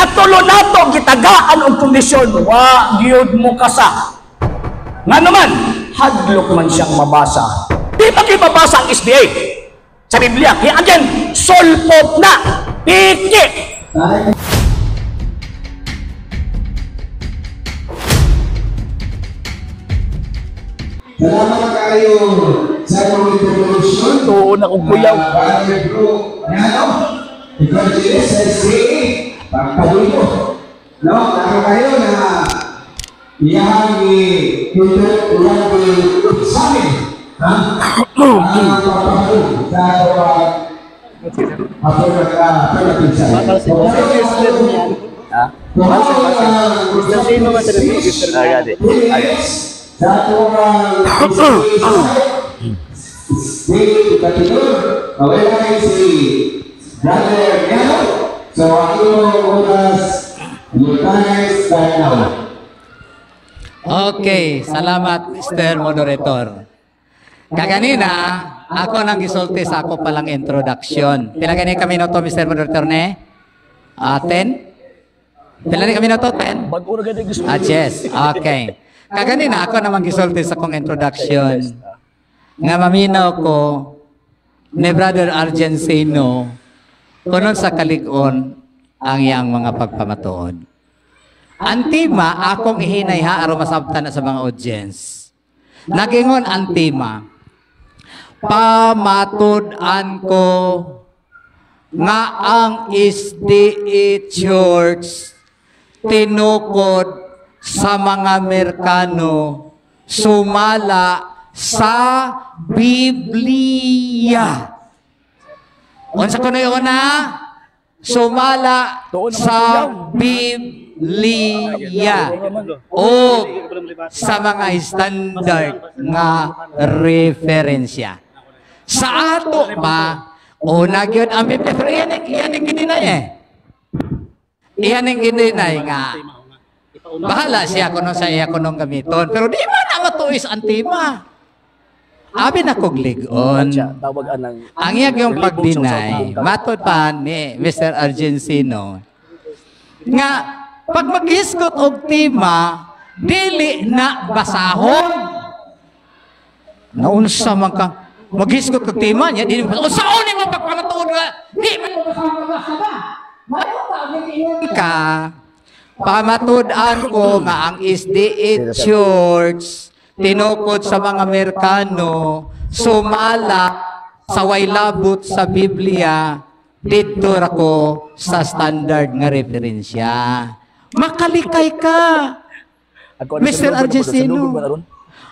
Natulo nato gitagaan og kondisyon wa gyud mo kasa. Nga naman hadlok man siyang mabasa. Di ba kayo mabasa ang SDA sa Biblia? Kaya again, sulpot na, piki. Salamat kayo sa mga introduction. Doon ako kuyaw. Ikaw sila sa SDA, pagpadulo. No, nako kayo na iyang i-examine. Ang pagpapadulo sa pagpapinsan. Sa okay, salamat Mr. Moderator. Kaganina, ako nang gisulti sa ako palang introduction. Pila gani kami no to Mr. Moderator ne? 10? Pila ni kami no to 10? Yes, okay. Kaganina ako namang gisulti sa kong introduction. Nga maminaw ko ni Brother Argencino kunon sa kalig-on ang iyang mga pagpamatuod. Antima, akong ihinayha aron masabtan na sa mga audience. Nagingon antima, pamatud-an ko nga ang SDA Church tinukod sa mga Amerikano sumala sa Biblia. Unsa ko na yun na? Sumala sa Biblia o sa mga standard nga referensya. Sa ato pa, una yun ang Biblia. Pero iyan ang gininay eh. Iyan ang gininay nga. Bahala siya kuno sa iya kunong gamiton. Pero di man na matuis ang tema. Abi na kog ligon. Ang iyang yung pagdinay, matod pa ni Mr. Argencino, nga pag maghiskot og tema, dili na basahon. Naunsa man ka maghiskot og tema niya, dili basahon. Unsaon ni mo pagpamatuod nga? Di man ka pamatud-an ko nga ang SDA Church tinukod sa mga Amerikano sumala sa way labot sa Biblia dito ako sa standard nga referensya. Makalikay ka, Mr. Argencino.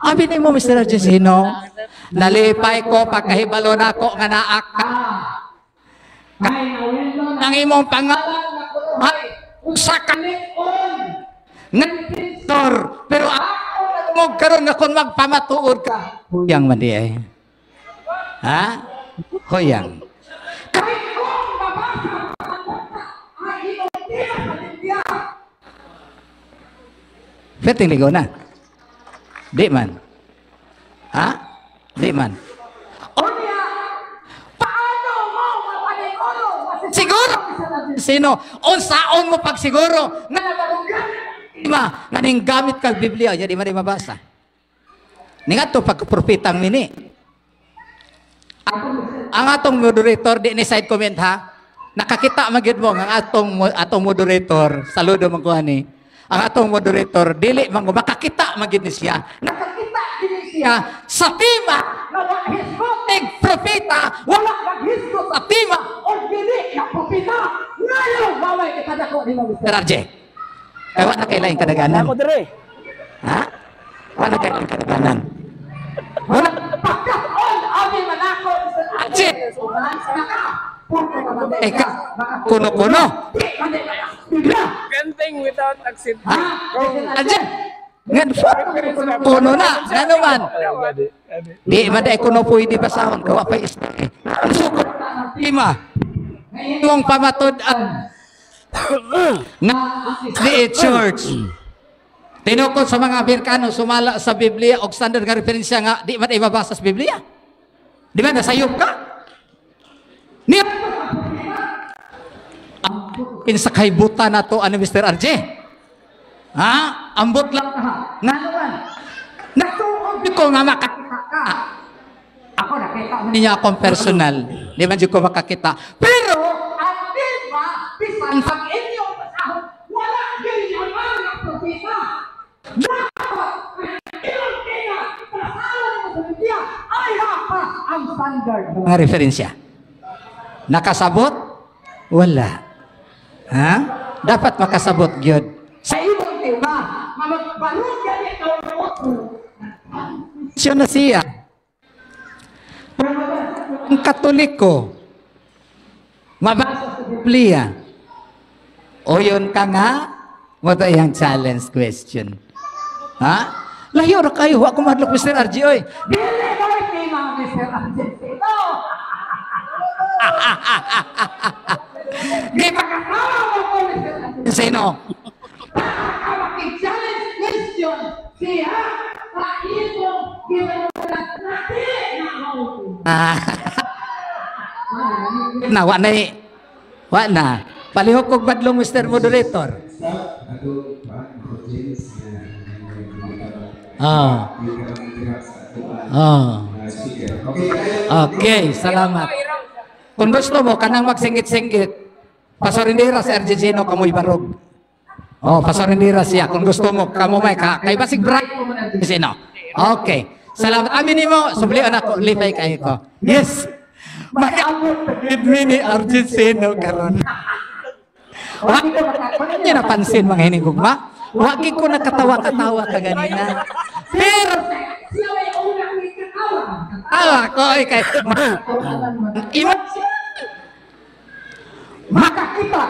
Abi ni mo, Mr. Argencino, nalipay ko pagkahibalo na ako nga naak ka. Nang imong pangalan sa kanikon nga Victor, pero mo karon nga kung magpamatuod ka. Huyang man di eh. Ha? Huyang. Feting ligaw na. Di man. Ha? Di man. Paano mo mapaliguro? Siguro. Sino? Unsaon mo pag siguro? Nganing gamit kag Biblia, jadi mari mabasa. Ningat to pagpropetang mini. Ang atong moderator di ni side comment ha. Nakakita magyud mo ang atong moderator, saludo man ko ani. Ang atong moderator dili man makakita magyud ni siya. Nakakita din siya sa tema na hisgotig propeta, wala maghisgot sa tema o dili na propeta. Ngayon, baway kita dako ni Mr. RJ. Kaya wala kailangan kadaganan. Ako dire. Ha? Wala kailangan kadaganan. Wala. Pagkaon, abi manako. Ajit. Eka, kuno-kuno. Ganting without accent. Ha? Ajit. Nga, kuno na. Ano man? Di, maday kuno po hindi basahon. Kawa pa isla. Ang sukot. Lima. Ngayong pamatod-an. Na SDA Church tinukod sa mga Amerikano sumala sa Biblia og standard nga referensya nga di man ibabasa sa Biblia. Di ba nasayop ka? Ni kinsa kaybutan na to ano Mr. RJ? Ha? Ambot lang ha. Nga naman. Natuod ko nga makakita ka. Ako nakita niya akong personal. Di man ko makakita. Pero, ang diba, bisan sa inyong pasahod, wala din ang mga propeta. Dapat, ilang kaya, pasalan mo sa Biblia, ay hapa ang standard. Mga referensya. Nakasabot? Wala. Ha? Dapat makasabot, Gyud. Sa ibang tema, magbalog yan ikaw na siya na siya. Ang Katoliko, mabasa sa Biblia. O yun ka nga, mo tayo yung challenge question. Ha? Layo ra kayo, ako madlok Mr. RJ, oy. Dili ba kay mga Mr. RJ? Di ba kasama mo ko Mr. RJ? Sino? Challenge question siya kaitong ginagawa natin na wa na palihok kog badlong Mr. Moderator. Okay, salamat. Kung gusto mo kanang magsingit-singit, pasorindira si Argentino kamoy barog. Pasorindira siya. Kung gusto mo, kamo may kay basig bright mo na Argentino. Okay. Salamat. Amin mo, sublian ako, lipay kayo ko. Yes. Mag-amot ni Argentino karon. Wag niyo napansin mga hinigugma? Wag ko nakatawa-katawa ka ganina. Pero ko kay makakita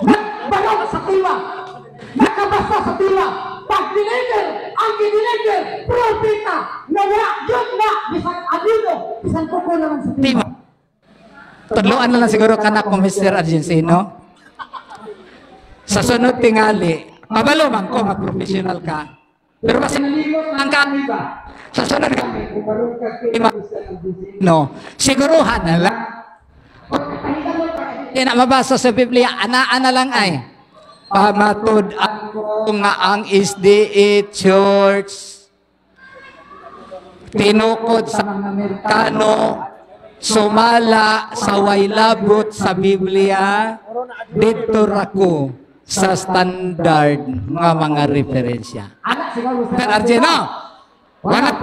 nagbalog sa tila, nakabasa sa tila, pag-deliver, ang deliver, propeta, na wala, yun na, bisan abino, bisan kuko naman sa tila. Tudloan na lang siguro kanak mo, Mr. Argentino. Sa sunod tingali, pabalo man ko, mag-professional ka. Pero mas ang ka, sa sunod ka, no, siguruhan na lang. Hindi na mabasa sa Biblia, ana-ana lang ay pamatud ako nga ang SDA Church tinukod sa mga Amerikano sumala sa waylabot sa Biblia dito rako sa standard mga referensya. Mr. RJ no? Wala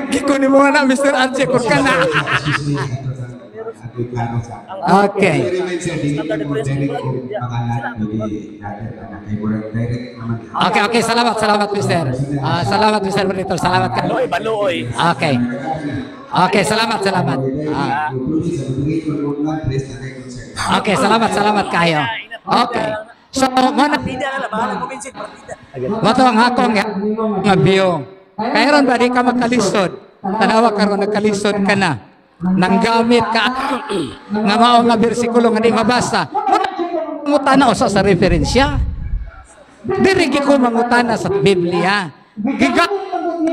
gikunin mo na Mr. RJ kung ka na. Okay. Okay, salamat Mr. Salamat Mr. Benito, salamat ka. Okay. Okay, salamat. Okay, salamat kayo. Okay. So, mana Mato ang akong nga view. Kairon ba di ka makalisod? Tanawa karon nagkalisod ka na. Nanggamit ka nga mao nga bersikulo nga di mabasa. Mangutana usa sa referensya. Diri ko mangutana sa Biblia. Giga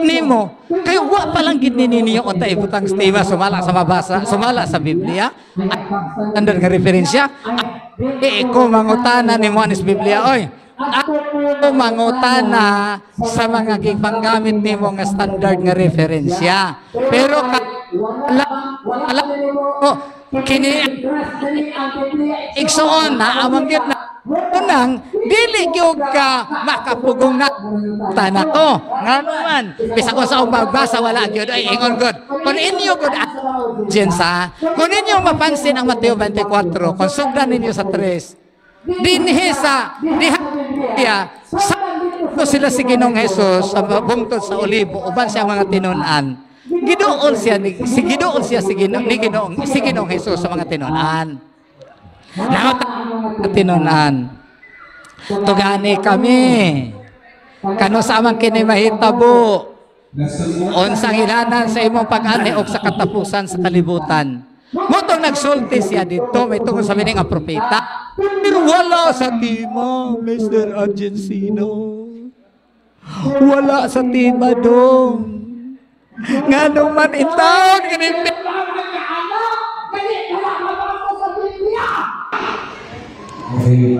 nimo kay wa pa lang gid ninyo unta ibutang stima sumala sa mabasa, sumala sa Biblia. Andar nga referensya. Ko mangutana nimo anis Biblia oy. Ako mangutana sa mga gipanggamit nimo nga standard nga referensya. Pero wala kini igsoon na amang gyud na unang dili gyud ka makapugong na tanako nga naman bisa ko sa magbasa wala gyud ay ingon gud kun inyo gud jensa kun inyo mapansin ang Mateo 24 kung sugdan ninyo sa 3 dinhi sa diha sa sila si Ginoong Hesus sa bungtod sa Olibo uban siya mga tinun-an. Gidoon siya si Ginoong Hesus sa mga tinunan. Tinunan. Tugani kami. Kano sa amang kini mahitabo. Unsang ilanan sa imong pag-ani og sa katapusan sa kalibutan. Motong nagsulti siya dito, may tungkol sa mining ang propeta. Pero wala sa tima, Mr. Argentino. Wala sa tima dong. Nga naman itawag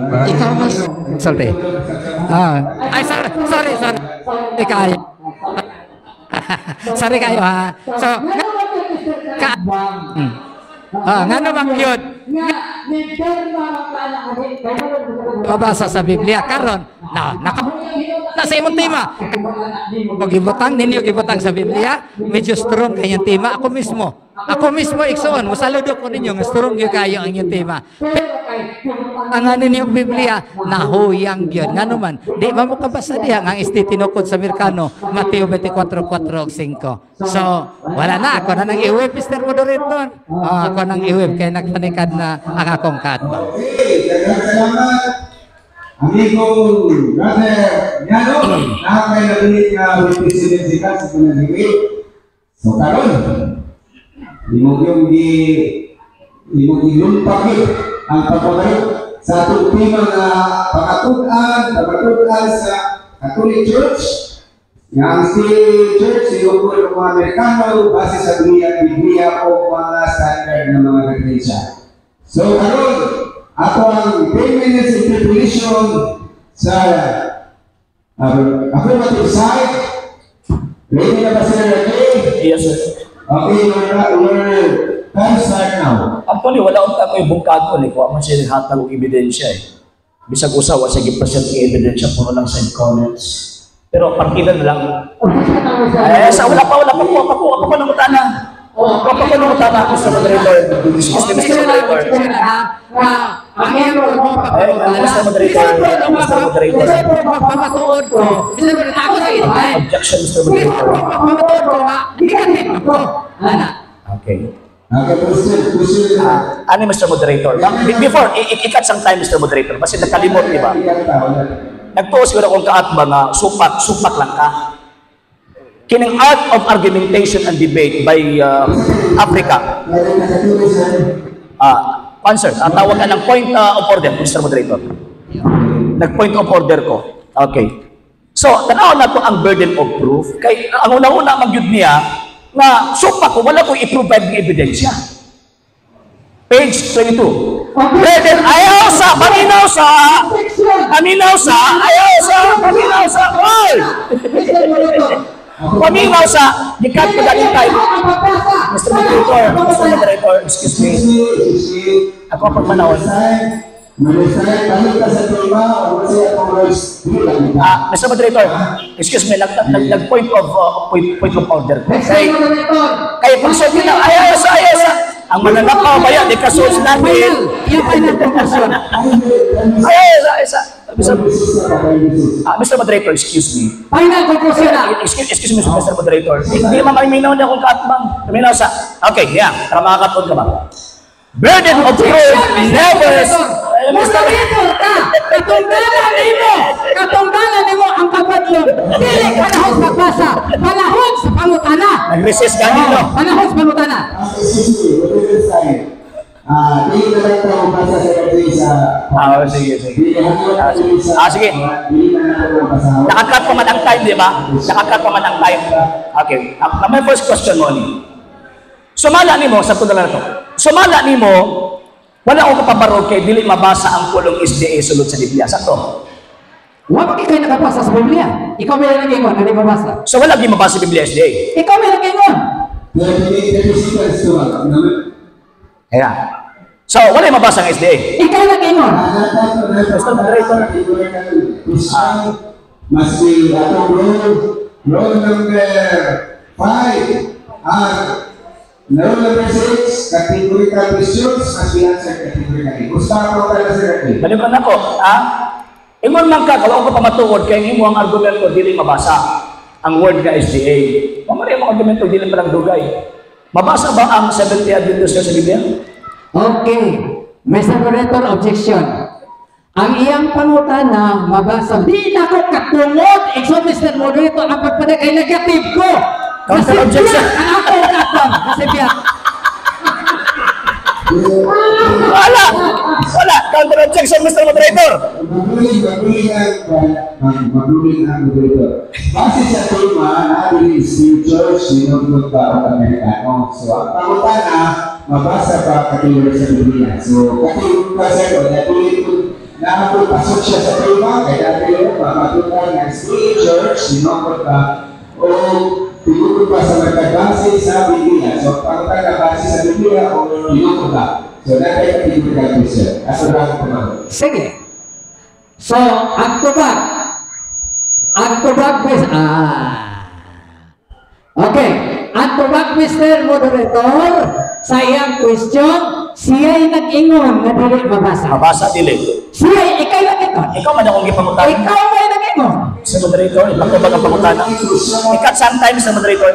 Ikaw mas... Sorry. Ay, sorry. Ikaw. Sorry kayo, ha? So, nga naman yun. Mabasa sa Biblia. Karon, nasa imong tema. Gibutang ninyo, gibutang sa Biblia. Medyo strong kayong tema. Ako mismo, iksoon. Masaludok ko ninyo, strong yung kayo ang inyong tema. Ang ano niyo Biblia, nahuyang yun. Nga naman, di ba mo kabasa diha ang istitinukod sa Amerikano, Mateo 24:4-5. So, wala na. Ako na nang iweb, Mr. Moderator. Ako nang iweb, kaya nagpanikad na ang akong katba. Okay, salamat. Amigo, brother, Yano, nakakay na ulit na represent si Kat sa pananigit. So, karon, imong ilumpakit ang pagpapayot sa atong tema na pagatuan sa Catholic Church. Yang si Church, sinugod ng mga Amerikano, base sa Biblia o mga standard ng mga referensya. So, karon, ato ang 10 minutes interpretation sa affirmative side. Ready na ba sila natin? Yes, sir. Okay, your time start now. Actually, wala akong takoy bungkad ko. Kuha man siya hatag og ebidensya eh. Bisag usawa sa gipresent ng ebidensya, puro lang side comments. Pero partida na lang. Wala pa nang utana. Wala pa nang utana, Mr. Moderator. Excuse me, Mr. Moderator. Mr. Moderator. Pamatuod ko. Mr. Moderator, ako sa ito. Objection, Mr. Moderator. Pamatuod ko nga, negative ako. Okay. Question. Ano, Mr. Moderator? Before, ikat sang time, Mr. Moderator. Kasi nakalimot, di ba? Nagpost ko na kung kaatba nga, supak lang ka. Kining Art of Argumentation and Debate by Africa. Answer, tawag ka ng point of order, Mr. Moderator. Nag-point of order ko. Okay. So, tanaw na to ang burden of proof. Kay ang una-una magyud niya na supak ko, wala ko i-provide ng ebidensya. Page 22. Burden, ayaw sa, paminaw sa, gikat ko galing tayo. Mr. Moderator, excuse me. Ako pag manawon. Mr. Moderator, excuse me, nag-point of order ko. Kaya pag sabi na, ayaw sa, ang mananakaw ba yan, di kasos natin. Yung pinag-conclusion. Ayaw sa. Mr. Moderator, excuse me. Final conclusion na. Excuse me, Mr. Moderator. Hindi mamiminaw niya kung kaatbang. Paminaw sa, okay, yeah, para makakatod ka ba? Burden of proof never... Mr. Moderator ka! Katunggalan nimo ang kapadlong. Dili panahon sa pagbasa. Panahon sa pangutana. Nag-resist ka nito. Panahon sa pangutana. Hindi na lang ito mabasa sa kasi sa... Sige. Sige. Nakakat pa man ang time, di ba? Nakakat pa man ang time. Okay. My first question mo ni. Sumala ni mo, sa ito na to. Sumala ni mo, wala akong kapabarog kay dili mabasa ang pulong SDA sulod sa Biblia. Sakto? Wala ka kayo nakabasa sa Biblia. Ikaw may nag-ingon, hindi mabasa. So wala di mabasa sa Biblia SDA? Ikaw may nag-ingon. Kaya. So, wala yung mabasa ang SDA. Ikaw nag-ingon. Must be rule number 5. Rule number 6, categorical questions must be answered categorically. Gusto ko pala sir. Balikan ako, ingon man ka, kalau ko pamatuod, kaya mo ang argumento, dili mabasa ang word nga SDA. Mamari ang argumento, dili palang dugay. Mabasa ba ang 70 Adventist sa Biblia? Okay. Mr. Moderator, objection. Ang iyang pangutana, mabasa. Di na ko katungod. Ikso, Mr. Moderator, ang pagpadag ay negative ko. Counter objection. Ang ako katang. Kasi biyak. Wala. Counter objection, Mr. Moderator. Magluling ang moderator. Base sa tema, natin si Church, sinugod ba ang Amerikano. So, ang pangutana, mabasa pa kategory sa Biblia. So, kategory pa sa ito, natuloy ito na ako pasok siya sa tema, kaya tayo matutunan ng SDA Church, sinongkot ka, o tinukod pa sa magkabase sa Biblia. So, pagkakita base sa Biblia, o tinukod ka. So, natay ka tinukod ka, Christian. Asa lang ako naman. Sige. So, ang tubag. Okay. Ang tubag, Mr. Moderator, sa iyang question, siya'y nag-ingon na dili mabasa. Mabasa dili. Siya'y ikay nag-ingon. Ikaw man akong gipangutana. Ikaw may nag-ingon. Sa moderator, ipakubag ang pangutana. Ikat sometimes sa moderator.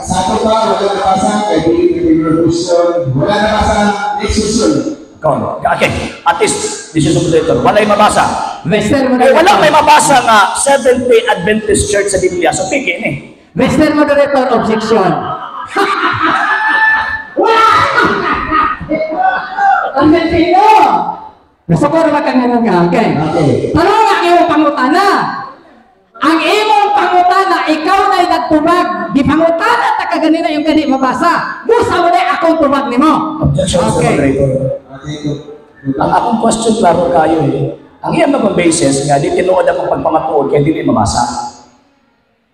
Sa ato pa, wala nabasa, kaya hindi question. Wala nabasa, next question. Okay, at least, this is the moderator. Wala'y mabasa. Mr. Kaya Moderator. wala may mabasa nga Seventh-day Adventist Church sa Biblia. So, piki ni. Mr. Moderator, objection. Ang sino? Gusto ko naman kanina ka, okay? Tanong ang iyong pangutana. Ang iyong pangutana, ikaw na'y nagtubag. Di pangutana, ta kaganina yung gani mabasa. Gusto mo na akong tubag ni mo. Objection, Mr. Moderator. Ang akong question, klaro kayo eh. Ang iyang mga basis nga, di tinuod akong pagpangatuod, kaya di mabasa.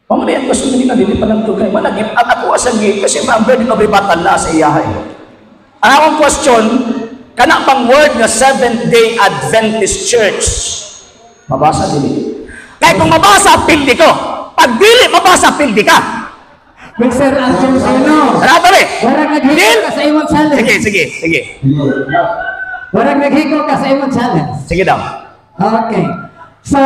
Pamana yung question nila, di pa lang tugay. Managip, ang ako asagi, kasi member din mabibatan na sa iyahay. Ang akong question, kana pang word na Seventh-day Adventist Church. Mabasa din. Kaya kung mabasa, pildi ko. Pag dili, mabasa, pildi ka. Mr. Anton Sino. Rato rin. Warang naghiko ka sa imong challenge. Sige. Warang naghiko ka sa imong challenge. Sige daw. Okay. So,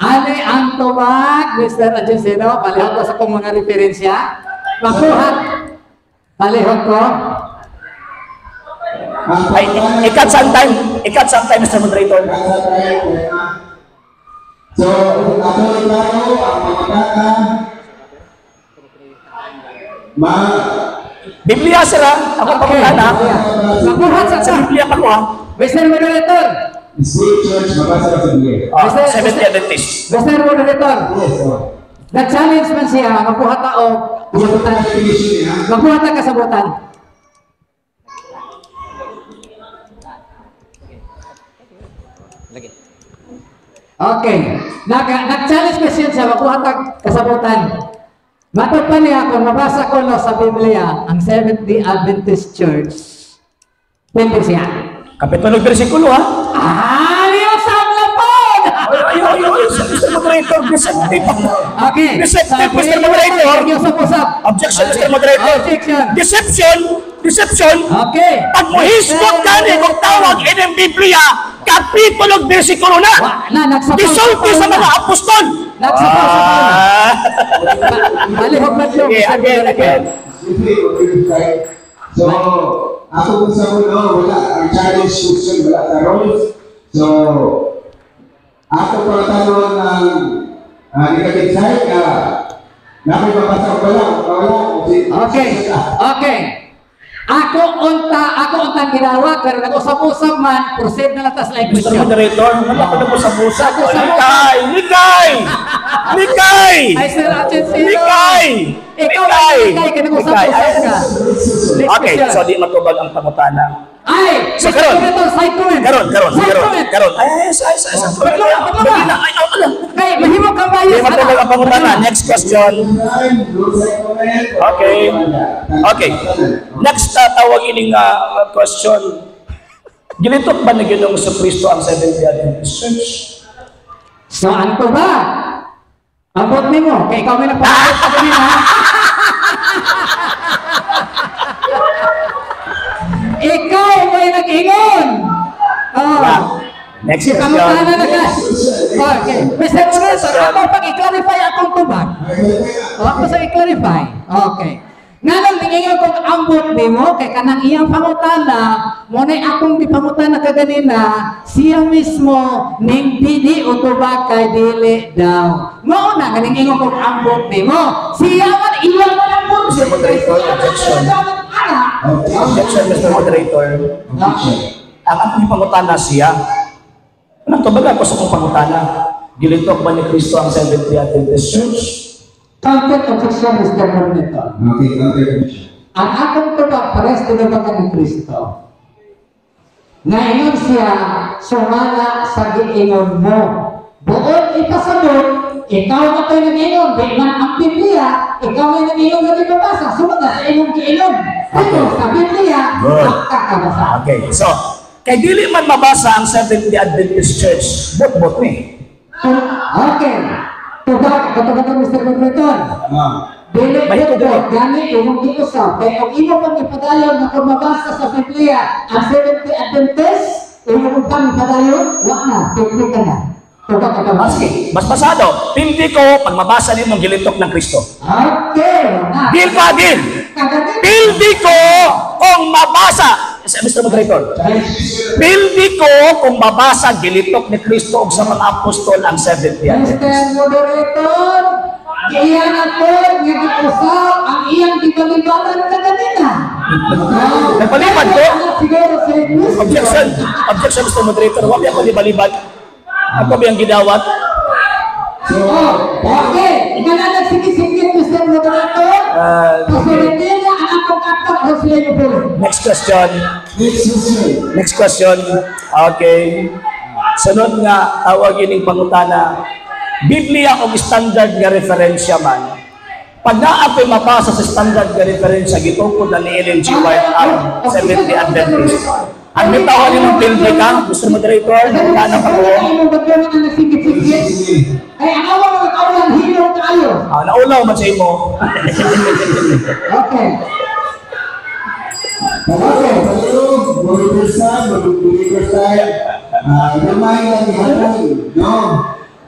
ano ang tubag, Mr. Anton Sino? Palihog ko sa kong mga referensya. Makuhat. Palihog ko. Ay, ikat sometime, Mr. Moderator. So, ako iklaro ang mga data Biblia, sir, ha? Ako pagkakana. Makuhat Sa Biblia pa ko, ha? Mr. Moderator. State Church, mabasa ka sa Biblia. Seventh-day Adventist. Mr. Moderator. Yes, Nag-challenge man siya, makuhat o kasabutan. Makuhat ang kasabutan. Okay. Nag-challenge question siya, makuha tag kasabutan. Matod pa niya, kung mabasa ko no, sa Biblia, ang Seventh-day Adventist Church, pwede siya. Kapitulo versikulo, ha? Liyo sa lapod! Ay, Mr. Moderator, deceptive. Okay. Deceptive, Mr. Moderator. Usap-usap. Objection, Mr. Moderator. Objection. Deception. Okay. Pag muhisgot ka ni, kung tawag in Biblia, kapitulo versikulo na. Gisulti sa mga apostol. Malihog ba ito? Again. So, ako kung sa ulo, wala, ang challenge question, wala sa roles. So, ako pa tanong ng negative side na napipapasa ko lang, Okay. Ako unta ginawa, pero nag-usap-usap man, proceed na lang tas like Mr. question. Moderator, ano po sa busa? Ako sa Likay! Ay, Sir Agency. Likay! Ikaw ay likay, kinag-usap-usap ka. Okay, so di matubag ang pangutana. Ay! So, Mr. Moderator, side comment. Karon. Ay, Kay, mahimok kang Di bias. matubag ang pangutana. Next question. Okay. Next, tawag ining question. Gilitok ba na ginong sa Kristo ang Seventh-day Adventist Church? So, ano ba? Abot mo. Kaya ikaw may nagpapagod pa kanina, ha? Ikaw may nag-ingon. Next Si question. pangutana na ka. Okay. Mr. Moderator, ako pag i-clarify akong tubag. Ako sa i-clarify. Okay. Nga lang, tingin kong ambot ni mo, kay kanang iyang pangutana, muna akong di pangutana kaganina, siya mismo, ning didi o tubag kay dili daw. Mauna, ganing ingon kong ambot ni mo, siya man iyang malambot. Mr. Moderator, objection. Objection, Mr. Moderator. Ang akong pangutana siya. Anong tubag ako sa akong pangutana? Gilitok ba ni Kristo ang Seventh-day Adventist Church? Counted objection, Mr. Moderator. Okay. Ang akong tubag, pares tinabagan ni Kristo. Ngayon siya, sumala sa giingon mo. Buod ipasabot, ikaw na tayo nag-inom, di man ang Biblia, ikaw ay nag-inom na nababasa, sumunod sa imong giinom. Pero sa Biblia, Good. makakabasa. Okay, so, kay dili man mabasa ang Seventh-day Adventist Church, bot-bot ni. Okay. Tubag, katubag ng Mr. Moderator. Dili May ito, tubag. gani imong giusaw. Kaya kung imo pang ipadayon na kung mabasa sa Biblia, ang Seventh-day Adventist, imong pang ipadayon, wak na, pili ka na. Tubag, katubag. Sige, mas pasado, hindi ko pag mabasa din mong gilitok ng Kristo. Okay, na. Deal ka, deal! Kagatin. Pildi ko kung mabasa, Mr. Moderator, pildi ko kung mabasa gilitok ni Kristo o sa mga apostol ang Seventh-day Adventist. Mr. Moderator, iyan ako, nag-usaw, ang iyang gibalibatan ka kanina. Nagpalipad ko? Siguro sa English. Objection, objection Mr. Moderator, huwag ako di balibad. Ako ba yung gidawat? Oh, okay. Ikaw na nagsigit-sigit, Mr. Moderator. Pasulitin na ang akong aktak o sila niyo po. Next question. Next question. Okay. Sunod nga, tawag yun yung pangutana. Biblia o standard nga referensya man. Pag naapoy mabasa sa standard nga referensya, gitukod na ni Ellen G. White ang Seventh-day Adventist. Ang bitawan niyo ng pildi ka, Mr. Moderator, nagkana ka po. Ay, mo ba na nagsigit-sigit? Ay, ang awang mga kaulang hilong tayo. Naulaw man sa imo. Okay. Okay, hello, believers side. Remind lang natin, no?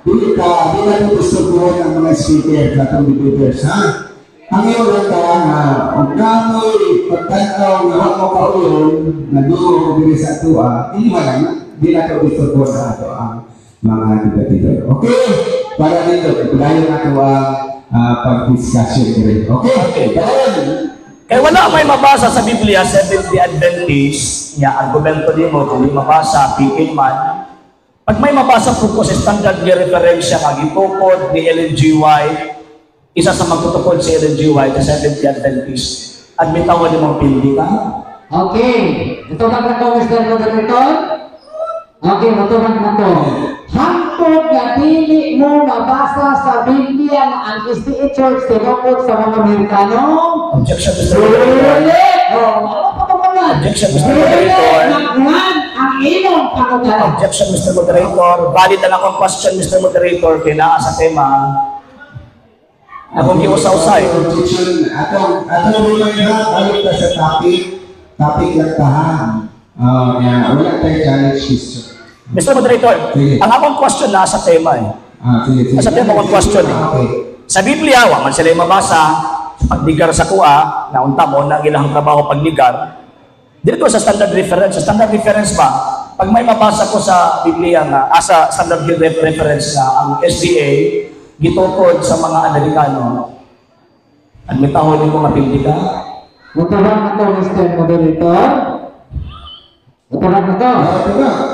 Di na gusto ko ng mga speaker na itong believers, ha? Ang iyo lang ka nga, kung kamoy pagtanaw na ako kauyon, na doon diri sa atua, hindi lang, di na ito gusto ko sa ato ang mga debatidor. Okay? Para dito, pulayon na ito ang pag-discussion rin. Okay? Kaya wala may mabasa sa Biblia, Seventh-day Adventist, niya, argumento din mo, kung di mabasa, pikin man. Pag may mabasa po ko sa standard nga referensya, kagitukod ni Ellen G. White, isa sa magtutukod si Ellen G. White, sa Seventh-day Adventist, at bitawan ni mong pindi ka. Okay. Ito na ko, Mr. Moderator. Okay, matulad na to. Hangtod na dili mo mabasa sa Biblia na ang SDA Church tinukod sa mga Amerikano. Objection, Mr. Moderator. Dili! Oh, ano pa pa mga? Objection, Mr. Dili! Moderator. Nagman ang ilong pangutara. Objection, Mr. Moderator. Valid na lang ang question, Mr. Moderator, kinaa sa tema. Akong giusaw-usay. Atong lumay na, balik ka sa topic lang tahan. Wala tayo challenge question. Mr. Moderator, Sige. ang akong question na sa tema eh. Sige. Nasa tema akong question eh. Okay. Sa Biblia, wa man sila yung mabasa, pagdigar sa kuha, na unta mo na ilang trabaho pagdigar. Dito sa standard reference. Sa standard reference ba, pag may mabasa ko sa Biblia nga, sa standard reference na ang SDA, gitukod sa mga Amerikano, admitahon mo mapildi ka? Matulad na to, Mr. Moderator. Matulad na to.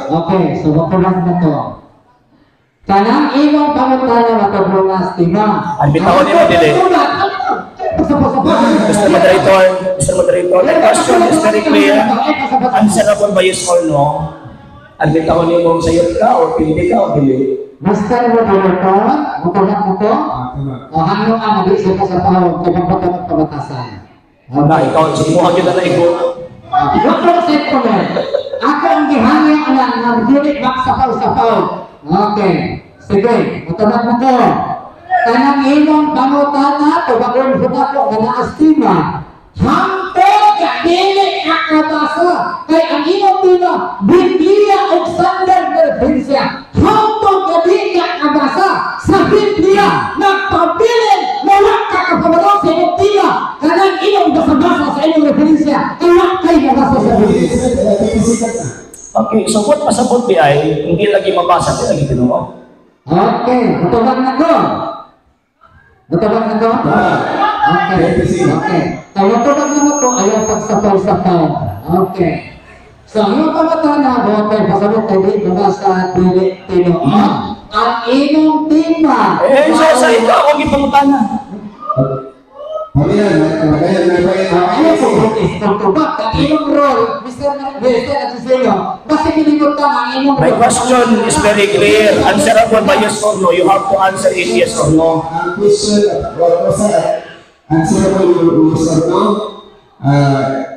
Okay, so matulad na to. Kanang imong pangutana matulungas tima. Admitahon mo dili. Mr. Moderator, the question is very clear. Answerable by yes or no. Admitahon mo sayot ka o pildi ka o dili. Mr. Moderator, matulad na to. O hangyo ang mag-isip ka sa tao kung magpatang ng pabatasan. Na, ikaw, simuha kita na ikaw. Dr. Settlement, ako ang gihangyo lang ng unit back sa pau-sapaw. Okay, sige, matulad na to. Kanang imong pangutana, tubagon ko nga naastima. Hangtod ka dili akabasa. Kay ang imong tino, Biblia o standard referensya. Hangtod ka dili akabasa sa Biblia. Nagpabilin na wak ka kapabalo sa imong tino. Kanang imong basa-basa sa imong referensya. Kay wak kay nabasa sa Biblia. Okay, so what pasabot di ay, hindi lagi mabasa, hindi lagi tinuwa. Okay, matulad na to. Matulad na to? Okay. Okay. Kaya tulad na to, ayaw pagsapaw-sapaw. Okay. So, yung pamatana, okay, pasabot tayo dito sa dili tinuon. Ang imong tima. So sa ito, huwag ipangutana. Kami na, kaya Ano po, tubak, ang inyong role, Mr. at Cecilio, basta kinimutan ang inyong My question is very clear. Answerable by yes or no. You have to answer it yes or no. ang question, answerable yes or no.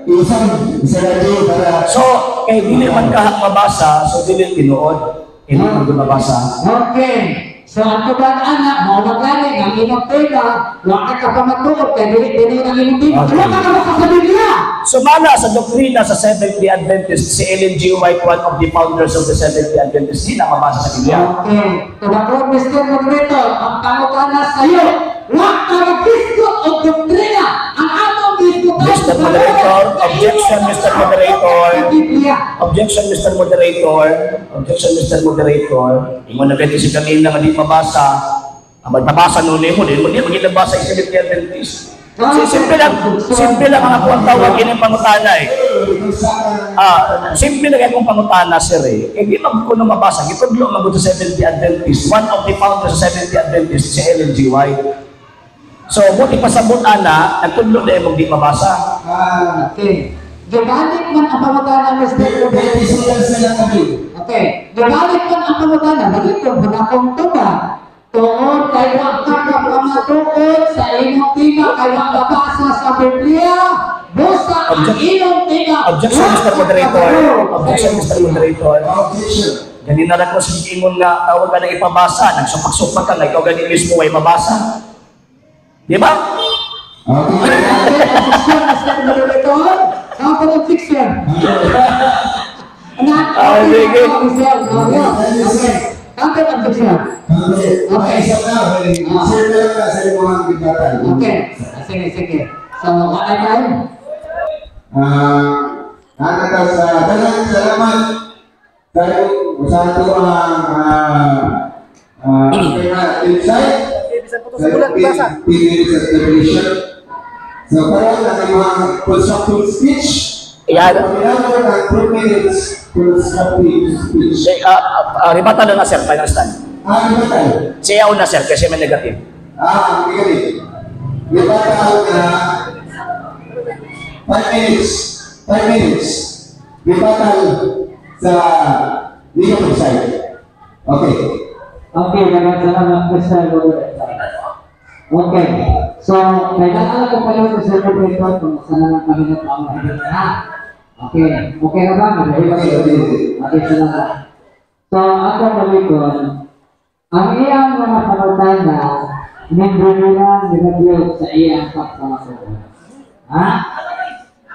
Isa lagi para... So, kay dili man kahak mabasa, so dili tinuod. Hindi man ko mabasa. Okay. So, ang tubag anak, maulagani, ang inyong tega, wala ka pa matuot, kaya dili ang inyong tega. Okay. Wala ka naman sa Biblia. Sumala sa doktrina sa Seventh-day Adventist, si Ellen G. White, one of the founders of the Seventh-day Adventist, hindi na mabasa sa Biblia. Okay. Tubag Mr. Moderator, ang pangutana sa iyo, wala ka mag-discuss o doktrina. Ang atong diskutan Mr. Moderator, objection, Mr. Moderator. Biblia. Objection, Mr. Moderator. Objection, Mr. Moderator. Imo na ganito si kanina nga di mabasa. Ang magpabasa noon mo, di mo ginabasa yung Seventh-day Adventist. Simple lang ang ako ang tawag yun yung pangutana eh. Simple lang yung pangutana, sir eh. Hindi mag ko na mabasa. Gitudlo mag sa Seventh-day Adventist. One of the founders sa Seventh-day Adventist, si Ellen G. White. So, buti pasabot ana, nagtudlo na yung di mabasa. Okay. Gabalik man ang pangutana, Mr. Moderator. Okay. Gabalik man ang pangutana, bagay kung hanapong tuba. Tuon kay wag ka pamatuod sa inyong tiga kay wag babasa sa Biblia. Busa ang inyong tiga. Objection, Mr. Moderator. Objection, Mr. Moderator. Objection. Ganun na lang ko sa ingon nga tawag ka na ipabasa. Nagsupak-supak ka nga ikaw ganun mismo ay mabasa. Di ba? Okay. Objection, Mr. Moderator. Counter objection. Sige. Okay. Counter objection. Okay, isa na. Sir na lang sa mga bigatan. Okay. Sige. So, what I time? Sa dalang salamat tayo sa ito ang insight sa revelation. So, parang ang mga constructive speech. Yan. Pagkakalaman ang 2 minutes constructive speech. Ribatan na sir, final stand. Ano tayo? Siya una sir, kasi may negative. Hindi ka rin. Di ba tao na 5 minutes? 5 minutes. Di ba tao sa legal side? Okay. Okay, salamat po sa Okay. So, kailangan ko kayo sa Moderator kung saan lang kami na pangahilin na. Okay. Okay na ba? Okay, salamat. So, ako malikon, ang iyang mga pangutana, membro nila nilagyo sa iyang pagkamasok. Ha?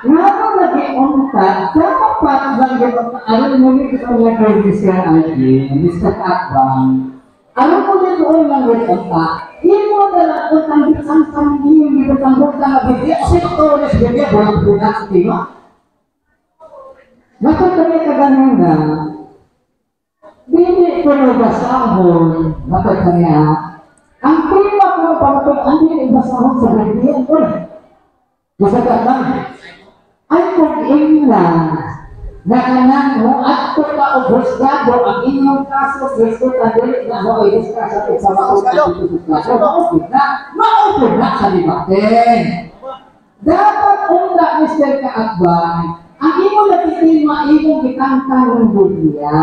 Nga ako nag-iunta, dapat lang yung alam mo nito ang nag-ready siya ay Mr. Akbang. Alam mo nito ang nag-iunta, imo na lang kung tanggit-sang yung dito tanggit na nabigyan, sino ko ulit bigyan, bulang-bulang sa tima. Nakatali ka ganun na, hindi ko nabasahon, nakatali ang tima ko pagkakot, ang hindi basahon sa bigyan ko. Masagat lang. Ay kung ilan na kanang mo at kung ka-obosgado ang inyong kaso gusto ka dili na mo ay discuss sa maupod na sa libatin. Dapat una, Mr. Kaagban, ang imong natitima, imong gitangtang ng Biblia.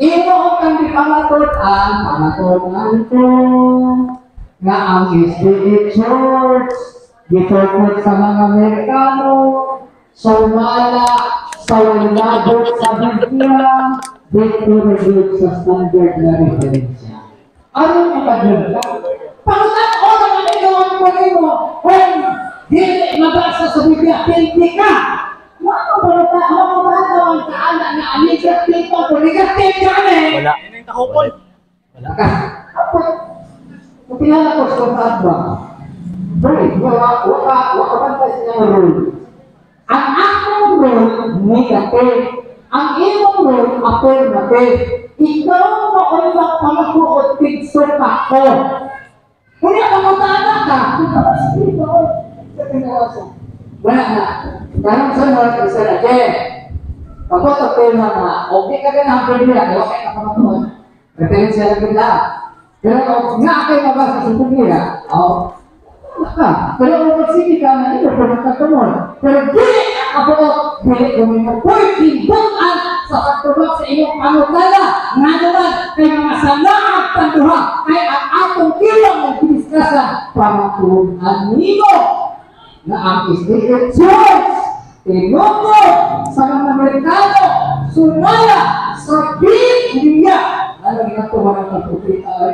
Imo kang pamatudan ko nga ang SDA Church gitupod sa mga Amerikano, sumala sa walabot sa Biblia, dito reviewed sa standard na referensya. Ano yung pag-ibig? Pangutan ko na manigawan ko nimo, kung hindi mabasa sa Biblia, pinti ka! Ano ba ang kaanak na negative o negative ka eh? Wala. Wala. Kupilala ko sa Kadwa. Wala ba siya ng rule? Ang akong rule, negative. Ang iyong rule, affirmative. Ikaw maulang pamakuot picture ka ko. Kung yung pamutana ka, wala na. Ganun sunod, isa lagi. Pagod ang tema na, okay ka din ang Biblia, okay ka pamakuot. Referensya lang nila. Pero nga kayo mabasa sa Biblia, Pero kung magsige ka na ito, kung magkatumon. Pero dili ako, dili kung mo pwede sa pagtubag sa inyong panukala. Nga naman, kay mga salaang tanduha, kay ang atong kilang ng piniskasan para turunan nimo na ang Israel Church, tinukod sa mga Amerikano, sumala sa Biblia. Ano ginagawa ng kapupita ay?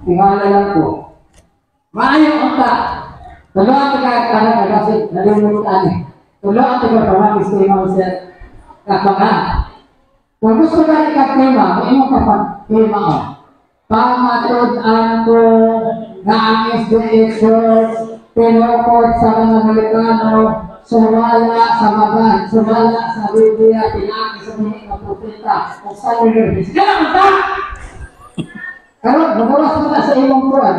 Tingala lang po. Maayong ang ta. Tulo ang taga-kanan kasi nalimutan eh. Tulo ang taga-pamagis ko yung mga kapangan. Kung gusto ka ikatema, may imong kapag-tema ko. Pamatudan ko na ang SDA Church, pinukod sa mga Amerikano, sumala sa magan, sumala sa Biblia, pinaki sa mga kapupita, kung saan yung Biblia. Kaya ang ta! Kalau bawas mo sa imong kuwan,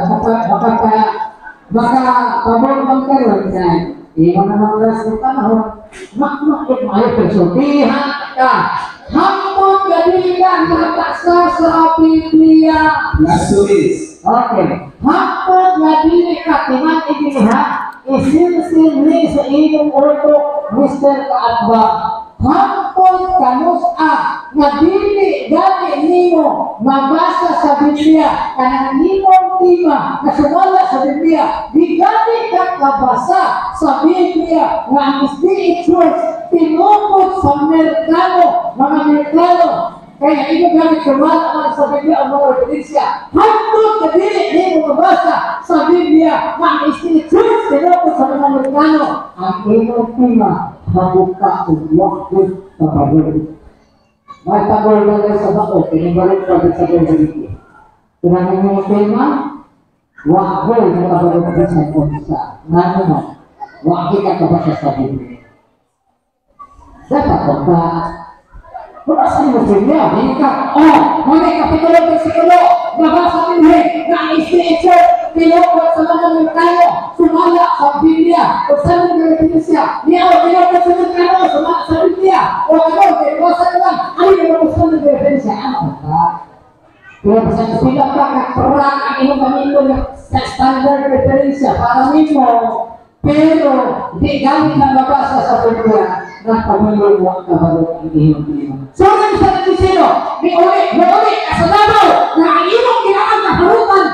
baka pabor karon yan. Iyon na mga oras ng panahon, makmakit maayo persultihan ka. Hangtod gabi ka nakasa sa Biblia. Last 2 minutes. Okay. Hangtod gabi ka timan ibilihan, isin-sinli sa iyong orto, Mr. Kaatba. Hangtod kanusa na dili gani nimo mabasa sa Biblia kanang nimong tima na sumala sa Biblia di gani ka kabasa sa Biblia nga ang SDA Church tinukod sa Amerikano mga Amerikano kaya ito gani sumala sa Biblia ang mga ebidensya hangtod na dili nimo mabasa sa Biblia nga ang SDA Church tinukod sa mga Amerikano ang imong tima mabuka o wakil sa pagod. May pagod na sa bako, pinibalik pa sa pagod. Kung yung tema, wakil na pagod sa punsa. Nga naman, wakil ka kabasa sa Biblia. Dapat ba? Kung asan mo Biblia, hindi ka, may kapitulo ng sikulo, nabasa Biblia, na SDA pinukod sa mga Amerikano, sumala sa Biblia, o sa mga Biblia, niya pinukod sa Amerikano, sumala sa Biblia, o ano, pinukod naman, ano yung mga gusto ng Biblia? Ano ba? Kaya sa sila pa, kakurang ang inyong pamilyo sa standard referensya para nimo, pero di gamit na mabasa sa Biblia, na pamilyo mo ang kabalong ang inyong pamilyo. So, ang isa natin sino, may uli, kasalabaw, na ang iyong kinaan na harutan,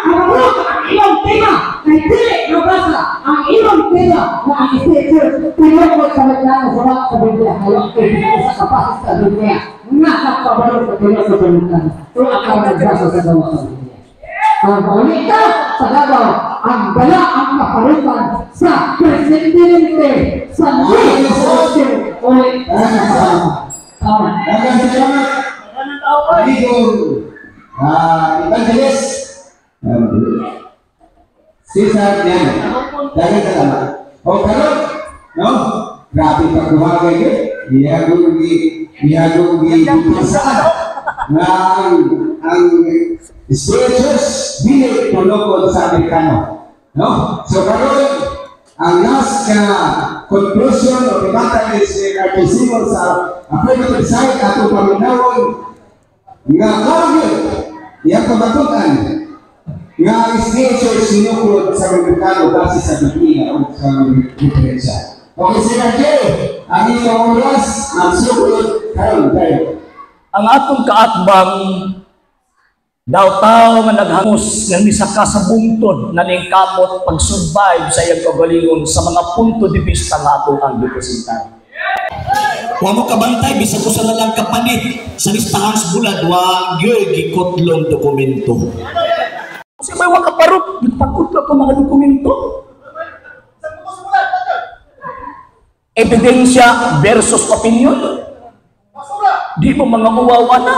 ang iyong tema, kay dili nabasa ang iyong tema na ang SDA pinukod sa Amerikano sa Biblia. Ngayon, pinukod sa kapasis sa Biblia, nakakabalong sa Biblia sa Amerikano. So, ang nagbasa sa dawa sa Biblia. Ang ulit ka sa dawa, ang bala ang kaparutan sa presidente sa Biblia. Ulit, tama. Dagang salamat. Amigo. Evangelist. Cesar Diano. Dagang salamat. O karon, no? Grabe pagkuhagay yun. Iyagong ipasaan na ang Spiritus dili tulokod sa Amerikano. No? So karon, ang last conclusion o debata is nagsisimol sa affirmative side atong paminawon nga karagyo iyang pagatutan nga ang SDA Church sinukod sa Amerikano base sa Biblia o sa diferensya. Okay, Sir Jay, ang iyong oras ang sukulod karon tayo. Ang atong kaatbang daw tao nga naghangos ng misaka sa bungtod na lingkamot pag-survive sa iyang kagalingon sa mga punto de vista nga atong ang representan. Huwag mo kabantay, bisa ko sa lalang kapanit sa listahan sa bulad, huwag yun gikotlong dokumento. Kasi may huwag kaparot, nagpagkutlo ko mga dokumento. Ebidensya versus opinion. Di mo mga uwawa na.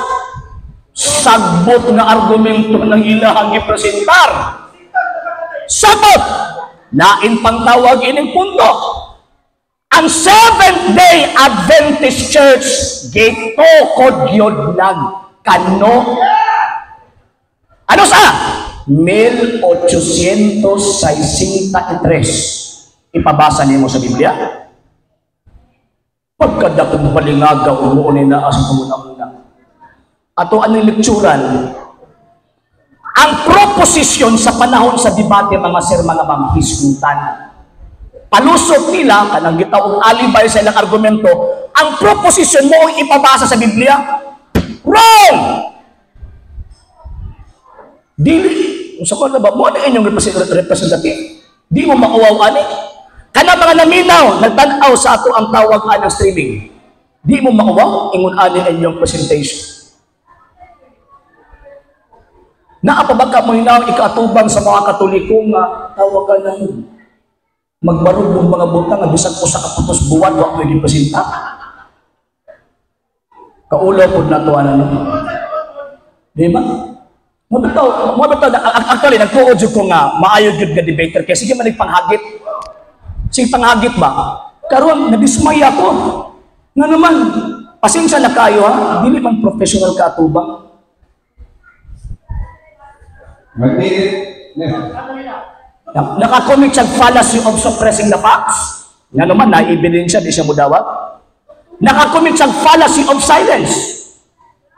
Sagbot na argumento ng ilahang ipresentar. Sagot! Lain pang tawag ining punto. Ang Seventh-day Adventist Church gitukod yun lang kano. Ano sa? 1863. Ipabasa niyo mo sa Biblia. Pagkadakong palingaga umuunin na asang kumuna-una. Ato anong lekturan, ang proposisyon sa panahon sa debate mga sir, mga ma'am, hisgutan. Palusot nila, kanang gitaong alibay sa ilang argumento, ang proposisyon mo ay ipabasa sa Biblia. Wrong! Dili, sa mga ba, mo na inyong representative. Di mo mauwaw ani. Kana mga naminaw, nagtanaw sa ato ang tawag ng streaming. Di mo mauwaw, ingon ani inyong presentation. Naapabagka mo hinaw, ikaatubang sa mga Katoliko nga tawagan ng magbarog ng mga butang nga bisag ko sa kaputos buwan, wa pwede presenta. Kaulaw po na ito, ano? Di ba? Mo bitaw, actually, nagtuod ko nga, maayo yun nga debater, kaya sige man nagpanghagit. Sige panghagit ba? Karon nadismay ako. Nga naman, pasensya na kayo ha, dili man professional ka atubang. Nakakomit siya fallacy of suppressing the facts. Nga naman, na-ebidensya, di siya mudawat. Nakakomit siya fallacy of silence.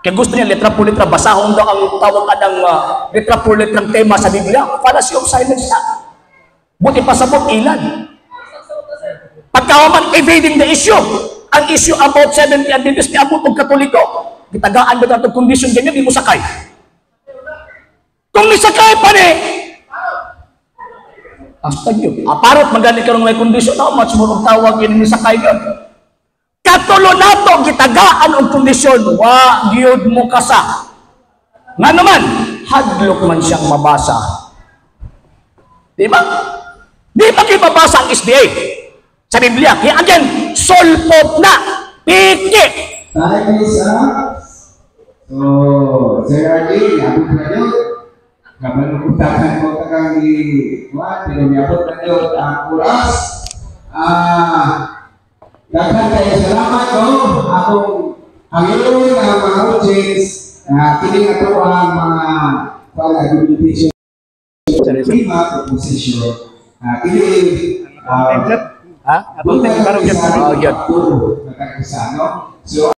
Kaya gusto niya, letra po letra, basahon daw ang tawag ka ng letra po letrang tema sa Biblia. Fallacy of silence na. Buti pasabot, ilan. Pagkawaman, evading the issue. Ang issue about 70 Adventist, ni abot ng Katoliko. Gitagaan ba ito condition ganyan, di mo sakay. Kung nisakay pa ni, hasta yun. Aparot, magaling ka may kondisyon. How much more tawag yun nisakay yun? Katulo na ito, gitagaan ang kondisyon. Wa, giyod mo kasa. Nga naman, hadlok man siyang mabasa. Di ba? Di ba kayo mabasa ang SDA? Sa Biblia. Kaya again, solpot na. Piki. Tayo isa. So, Sir Arjun, abot na yun. Kamaluputasan ko takang pinamiyabot na yun ang oras. Daghan kayo salamat ko. Akong Panginoon ng mga audience na kiling ato ang mga pag-argumentation lima proposition. Kiling Ha? Abang tayo parang yun. So,